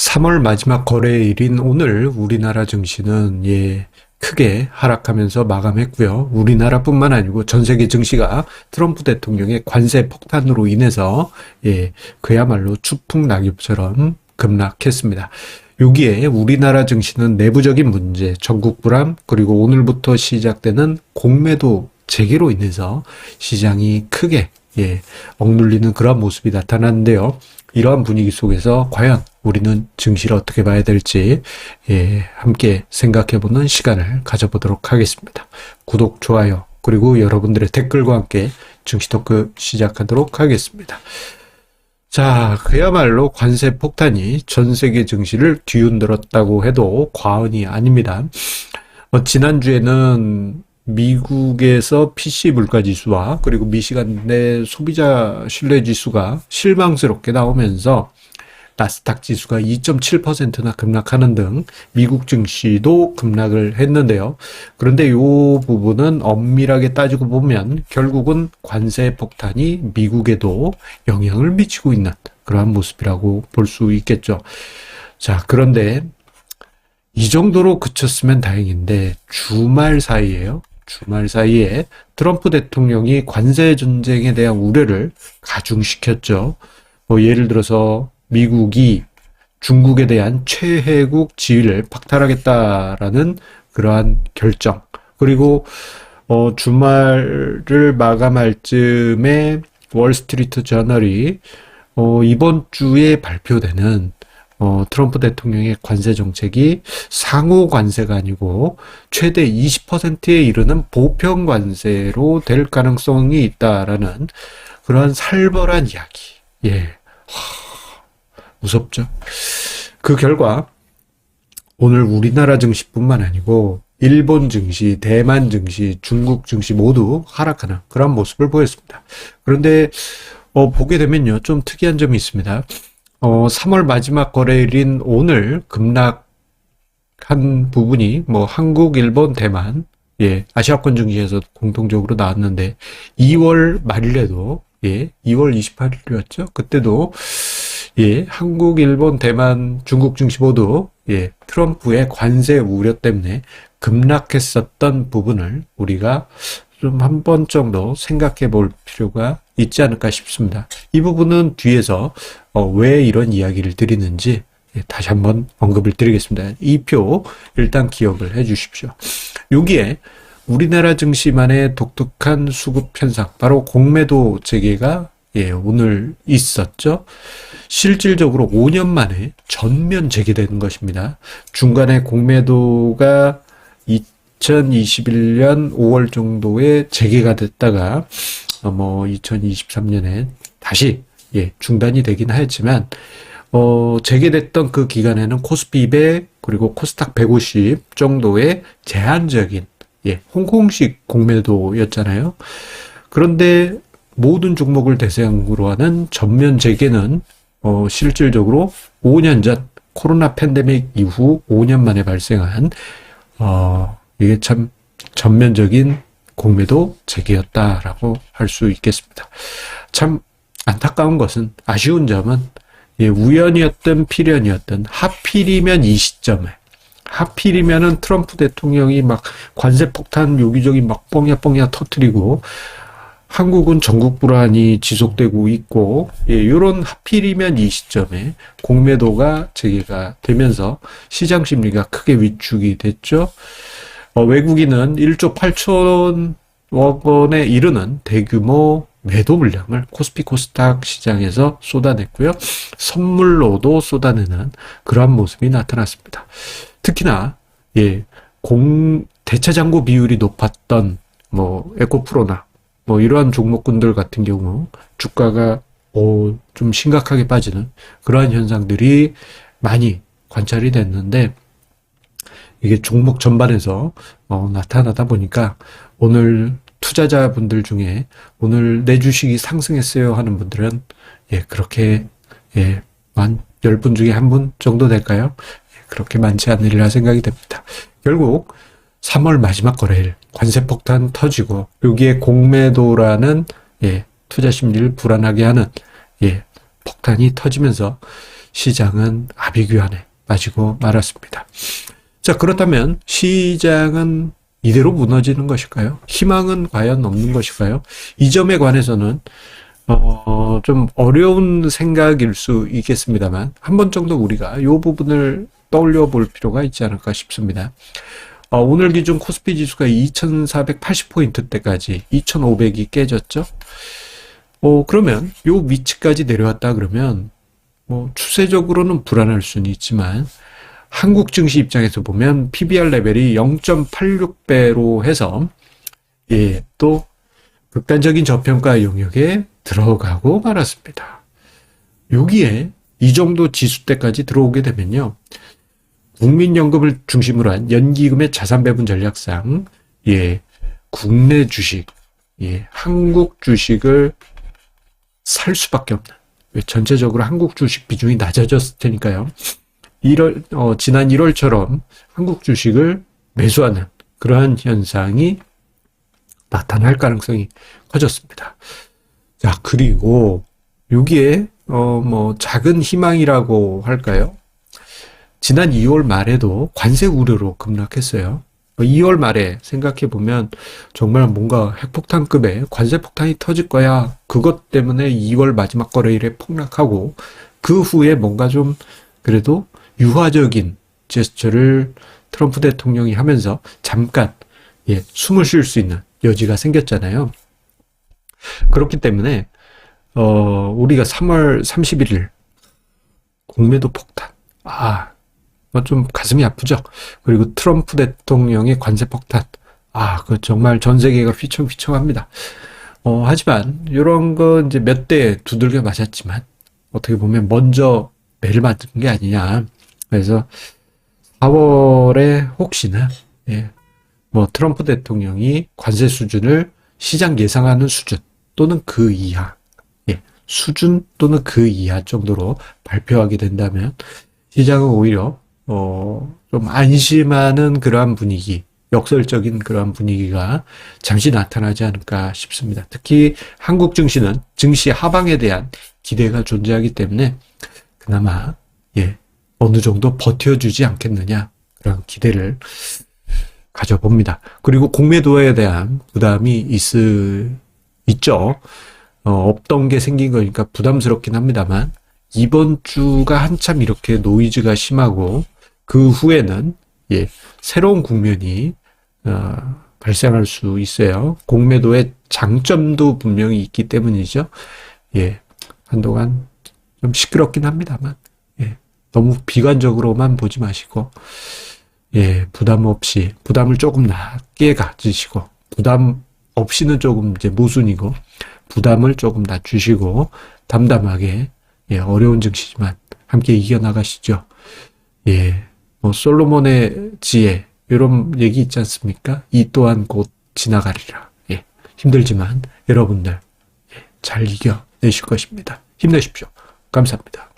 3월 마지막 거래일인 오늘 우리나라 증시는 크게 하락하면서 마감했고요. 우리나라뿐만 아니고 전 세계 증시가 트럼프 대통령의 관세 폭탄으로 인해서 그야말로 추풍 낙엽처럼 급락했습니다. 여기에 우리나라 증시는 내부적인 문제, 전국 불안, 그리고 오늘부터 시작되는 공매도 재개로 인해서 시장이 크게 억눌리는 그런 모습이 나타났는데요. 이러한 분위기 속에서 과연 우리는 증시를 어떻게 봐야 될지 함께 생각해보는 시간을 가져보도록 하겠습니다. 구독, 좋아요, 그리고 여러분들의 댓글과 함께 증시 토크 시작하도록 하겠습니다. 자, 그야말로 관세 폭탄이 전 세계 증시를 뒤흔들었다고 해도 과언이 아닙니다. 지난주에는 미국에서 PC 물가지수와 그리고 미시간 내 소비자 신뢰지수가 실망스럽게 나오면서 나스닥 지수가 2.7%나 급락하는 등 미국 증시도 급락을 했는데요. 그런데 이 부분은 엄밀하게 따지고 보면 결국은 관세 폭탄이 미국에도 영향을 미치고 있는 그러한 모습이라고 볼 수 있겠죠. 자, 그런데 이 정도로 그쳤으면 다행인데 주말 사이에 트럼프 대통령이 관세 전쟁에 대한 우려를 가중시켰죠. 예를 들어서 미국이 중국에 대한 최혜국 지위를 박탈하겠다라는 그러한 결정, 그리고 주말을 마감할 즈음에 월스트리트 저널이 이번 주에 발표되는 트럼프 대통령의 관세 정책이 상호 관세가 아니고 최대 20%에 이르는 보편 관세로 될 가능성이 있다라는 그러한 살벌한 이야기. 무섭죠. 그 결과 오늘 우리나라 증시뿐만 아니고 일본 증시, 대만 증시, 중국 증시 모두 하락하는 그런 모습을 보였습니다. 그런데 보게 되면요, 좀 특이한 점이 있습니다. 3월 마지막 거래일인 오늘 급락한 부분이 한국, 일본, 대만, 아시아권 증시에서 공통적으로 나왔는데 2월 말일에도 2월 28일이었죠. 그때도 한국, 일본, 대만, 중국 증시 모두 트럼프의 관세 우려 때문에 급락했었던 부분을 우리가 좀 한 번 정도 생각해 볼 필요가 있지 않을까 싶습니다. 이 부분은 뒤에서 왜 이런 이야기를 드리는지 다시 한번 언급을 드리겠습니다. 이 표 일단 기억을 해 주십시오. 여기에 우리나라 증시만의 독특한 수급 현상, 바로 공매도 재개가 오늘 있었죠. 실질적으로 5년 만에 전면 재개되는 것입니다. 중간에 공매도가 2021년 5월 정도에 재개가 됐다가 2023년에 다시 중단이 되긴 했지만 재개됐던 그 기간에는 코스피 200 그리고 코스닥 150 정도의 제한적인 홍콩식 공매도였잖아요. 그런데 모든 종목을 대상으로 하는 전면 재개는 실질적으로 5년 전 코로나 팬데믹 이후 5년 만에 발생한 이게 참 전면적인 공매도 재개였다라고 할 수 있겠습니다. 참 안타까운 것은, 아쉬운 점은 우연이었든 필연이었든 하필이면 이 시점에, 하필이면은 트럼프 대통령이 막 관세 폭탄 여기저기 막 뻥야 터뜨리고 한국은 전국 불안이 지속되고 있고 이런 하필이면 이 시점에 공매도가 재개가 되면서 시장 심리가 크게 위축이 됐죠. 외국인은 1조 8천억 원에 이르는 대규모 매도 물량을 코스피 코스닥 시장에서 쏟아냈고요. 선물로도 쏟아내는 그러한 모습이 나타났습니다. 특히나 대체 잔고 비율이 높았던 에코프로나 이러한 종목군들 같은 경우 주가가 좀 심각하게 빠지는 그러한 현상들이 많이 관찰이 됐는데, 이게 종목 전반에서 나타나다 보니까 오늘 투자자분들 중에 오늘 내 주식이 상승했어요 하는 분들은 그렇게 한 10분 중에 1분 정도 될까요? 그렇게 많지 않으리라 생각이 됩니다. 결국 3월 마지막 거래일 관세 폭탄 터지고 여기에 공매도라는 투자 심리를 불안하게 하는 폭탄이 터지면서 시장은 아비규환에 빠지고 말았습니다. 자, 그렇다면 시장은 이대로 무너지는 것일까요? 희망은 과연 없는 것일까요? 이 점에 관해서는 좀 어려운 생각일 수 있겠습니다만 한 번 정도 우리가 이 부분을 떠올려 볼 필요가 있지 않을까 싶습니다. 오늘 기준 코스피 지수가 2480포인트대까지 2500이 깨졌죠. 그러면 요 위치까지 내려왔다 그러면 추세적으로는 불안할 수는 있지만 한국 증시 입장에서 보면 PBR 레벨이 0.86배로 해서 또 극단적인 저평가 영역에 들어가고 말았습니다. 여기에 이 정도 지수대까지 들어오게 되면요. 국민연금을 중심으로 한 연기금의 자산 배분 전략상 국내 주식, 한국 주식을 살 수밖에 없는, 전체적으로 한국 주식 비중이 낮아졌을 테니까요. 지난 1월처럼 한국 주식을 매수하는 그러한 현상이 나타날 가능성이 커졌습니다. 자, 그리고 여기에 작은 희망이라고 할까요? 지난 2월 말에도 관세 우려로 급락했어요. 2월 말에 생각해보면 정말 뭔가 핵폭탄급의 관세 폭탄이 터질 거야. 그것 때문에 2월 마지막 거래일에 폭락하고 그 후에 뭔가 좀 그래도 유화적인 제스처를 트럼프 대통령이 하면서 잠깐 숨을 쉴 수 있는 여지가 생겼잖아요. 그렇기 때문에 우리가 3월 31일 공매도 폭탄, 좀 가슴이 아프죠. 그리고 트럼프 대통령의 관세 폭탄, 그 정말 전 세계가 휘청휘청합니다. 하지만 이런 거 이제 몇 대 두들겨 맞았지만 어떻게 보면 먼저 매를 맞은 게 아니냐. 그래서 4월에 혹시나 트럼프 대통령이 관세 수준을 시장 예상하는 수준 또는 그 이하, 수준 또는 그 이하 정도로 발표하게 된다면 시장은 오히려 좀 안심하는 그러한 분위기, 역설적인 그러한 분위기가 잠시 나타나지 않을까 싶습니다. 특히 한국 증시는 증시 하방에 대한 기대가 존재하기 때문에 그나마 어느 정도 버텨주지 않겠느냐 그런 기대를 가져봅니다. 그리고 공매도에 대한 부담이 있죠. 없던 게 생긴 거니까 부담스럽긴 합니다만 이번 주가 한참 이렇게 노이즈가 심하고 그 후에는 새로운 국면이 발생할 수 있어요. 공매도의 장점도 분명히 있기 때문이죠. 한동안 좀 시끄럽긴 합니다만 너무 비관적으로만 보지 마시고 부담 없이 부담을 조금 낮게 가지시고 부담 없이는 조금 이제 모순이고 부담을 조금 낮추시고 담담하게 어려운 증시지만 함께 이겨나가시죠. 솔로몬의 지혜 이런 얘기 있지 않습니까? 이 또한 곧 지나가리라. 힘들지만 여러분들 잘 이겨내실 것입니다. 힘내십시오. 감사합니다.